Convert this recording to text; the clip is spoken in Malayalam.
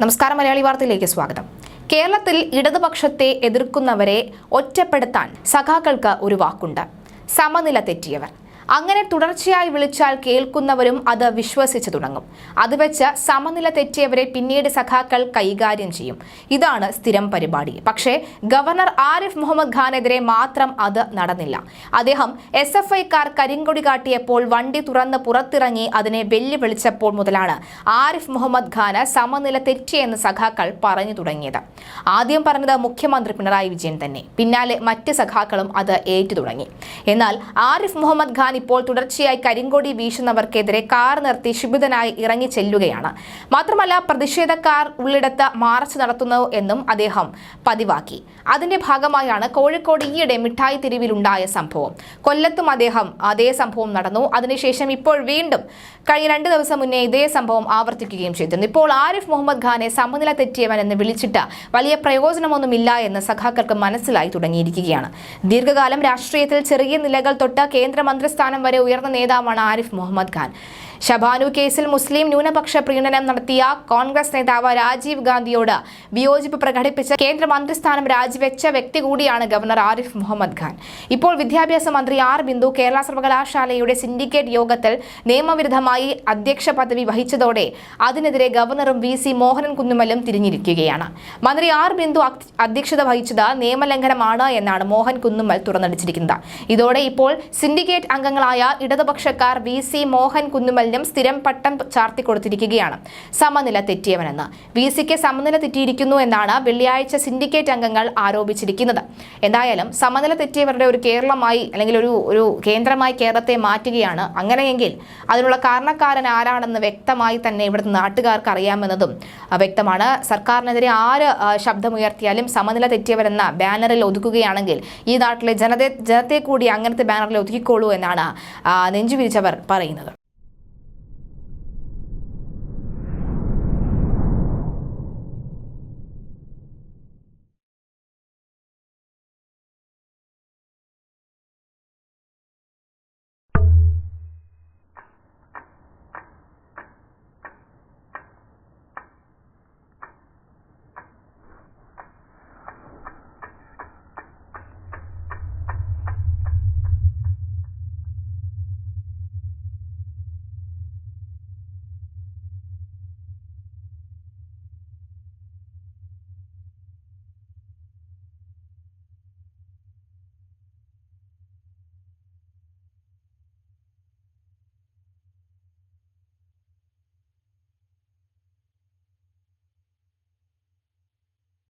നമസ്കാരം, മലയാളി വാർത്തയിലേക്ക് സ്വാഗതം. കേരളത്തിൽ ഇടതുപക്ഷത്തെ എതിർക്കുന്നവരെ ഒറ്റപ്പെടുത്താൻ സഖാക്കൾക്ക് ഒരു വാക്കുണ്ട്: സമനില തെറ്റിയവർ. അങ്ങനെ തുടർച്ചയായി വിളിച്ചാൽ കേൾക്കുന്നവരും അത് വിശ്വസിച്ചു തുടങ്ങും. അത് വെച്ച് സമനില തെറ്റിയവരെ പിന്നീട് സഖാക്കൾ കൈകാര്യം ചെയ്യും. ഇതാണ് സ്ഥിരം പരിപാടി. പക്ഷേ ഗവർണർ ആരിഫ് മുഹമ്മദ് ഖാനെതിരെ മാത്രം അത് നടന്നില്ല. അദ്ദേഹം SFIക്കാർ കരിങ്കൊടി കാട്ടിയപ്പോൾ വണ്ടി തുറന്ന് പുറത്തിറങ്ങി അതിനെ വെല്ലുവിളിച്ചപ്പോൾ മുതലാണ് ആരിഫ് മുഹമ്മദ് ഖാന് സമനില തെറ്റിയെന്ന് സഖാക്കൾ പറഞ്ഞു തുടങ്ങിയത്. ആദ്യം പറഞ്ഞത് മുഖ്യമന്ത്രി പിണറായി വിജയൻ തന്നെ. പിന്നാലെ മറ്റ് സഖാക്കളും അത് ഏറ്റു തുടങ്ങി. എന്നാൽ ആരിഫ് മുഹമ്മദ് ഖാൻ ഇപ്പോൾ തുടർച്ചയായി കരിങ്കൊടി വീശുന്നവർക്കെതിരെ കാർ നിർത്തി ക്ഷുഭിതനായി ഇറങ്ങി ചെല്ലുകയാണ്. മാത്രമല്ല, പ്രതിഷേധക്കാർ ഉള്ളിടത്ത് മാർച്ച് നടത്തുന്നു എന്നും അദ്ദേഹം പതിവാക്കി. അതിന്റെ ഭാഗമായാണ് കോഴിക്കോട് ഈയിടെ മിഠായി തെരുവിലുണ്ടായ സംഭവം. കൊല്ലത്തും അതേ സംഭവം നടന്നു. അതിനുശേഷം ഇപ്പോൾ വീണ്ടും കഴിഞ്ഞ 2 ദിവസം മുന്നേ ഇതേ സംഭവം ആവർത്തിക്കുകയും ചെയ്തിരുന്നു. ഇപ്പോൾ ആരിഫ് മുഹമ്മദ് ഖാനെ സമനില തെറ്റിയവൻ എന്ന് വിളിച്ചിട്ട് വലിയ പ്രയോജനമൊന്നുമില്ല എന്ന് സഖാക്കൾക്ക് മനസ്സിലായി തുടങ്ങിയിരിക്കുകയാണ്. ദീർഘകാലം രാഷ്ട്രീയത്തിൽ ചെറിയ നിലകൾ തൊട്ട് കേന്ദ്രമന്ത്രിസ്ഥാനം വരെ ഉയർന്ന നേതാവാണ് ആരിഫ് മുഹമ്മദ് ഖാൻ. ഷബാനു കേസിൽ മുസ്ലിം ന്യൂനപക്ഷ പ്രീണനം നടത്തിയ കോൺഗ്രസ് നേതാവ് രാജീവ് ഗാന്ധിയോട് വിയോജിപ്പ് പ്രകടിപ്പിച്ച കേന്ദ്രമന്ത്രിസ്ഥാനം രാജിവെച്ച വ്യക്തി കൂടിയാണ് ഗവർണർ ആരിഫ് മുഹമ്മദ് ഖാൻ. ഇപ്പോൾ വിദ്യാഭ്യാസ മന്ത്രി ആർ ബിന്ദു കേരള സർവകലാശാലയുടെ സിൻഡിക്കേറ്റ് യോഗത്തിൽ നിയമവിരുദ്ധമായി അധ്യക്ഷ പദവി വഹിച്ചതോടെ അതിനെതിരെ ഗവർണറും VC മോഹനൻ കുന്നുമലും തിരിഞ്ഞിരിക്കുകയാണ്. മന്ത്രി ആർ ബിന്ദു അധ്യക്ഷത വഹിച്ചത് നിയമലംഘനമാണ് എന്നാണ് മോഹൻ കുന്നുമൽ തുറന്നടിച്ചിരിക്കുന്നത്. ഇതോടെ ഇപ്പോൾ സിൻഡിക്കേറ്റ് അംഗങ്ങളായ ഇടതുപക്ഷക്കാർ VC മോഹൻ കുന്നുമൽ സ്ഥിരം പട്ടം ചാർത്തി കൊടുത്തിരിക്കുകയാണ്: സമനില തെറ്റിയവനെന്ന്. VCക്ക് സമനില തെറ്റിയിരിക്കുന്നു എന്നാണ് വെള്ളിയാഴ്ച സിൻഡിക്കേറ്റ് അംഗങ്ങൾ ആരോപിച്ചിരിക്കുന്നത്. എന്തായാലും സമനില തെറ്റിയവരുടെ ഒരു കേരളമായി അല്ലെങ്കിൽ ഒരു കേന്ദ്രമായി കേരളത്തെ മാറ്റുകയാണ്. അങ്ങനെയെങ്കിൽ അതിനുള്ള കാരണക്കാരൻ ആരാണെന്ന് വ്യക്തമായി തന്നെ ഇവിടുത്തെ നാട്ടുകാർക്ക് അറിയാമെന്നതും വ്യക്തമാണ്. സർക്കാരിനെതിരെ ആര് ശബ്ദമുയർത്തിയാലും സമനില തെറ്റിയവരെന്ന ബാനറിൽ ഒതുക്കുകയാണെങ്കിൽ ഈ നാട്ടിലെ ജനത്തെ കൂടി അങ്ങനത്തെ ബാനറിൽ ഒതുക്കിക്കോളൂ എന്നാണ് നെഞ്ചുവിരിച്ചവർ പറയുന്നത്.